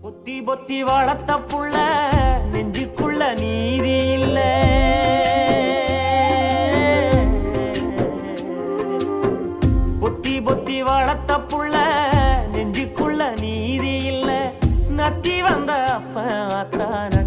பொத்தி பொத்தி வளர்த்த புள்ள நெஞ்சுக்குள்ள நீதி இல்ல. பொத்தி பொத்தி வளர்த்த புள்ள நெஞ்சுக்குள்ள நீதி இல்ல. நத்தி வந்த அப்ப அத்தான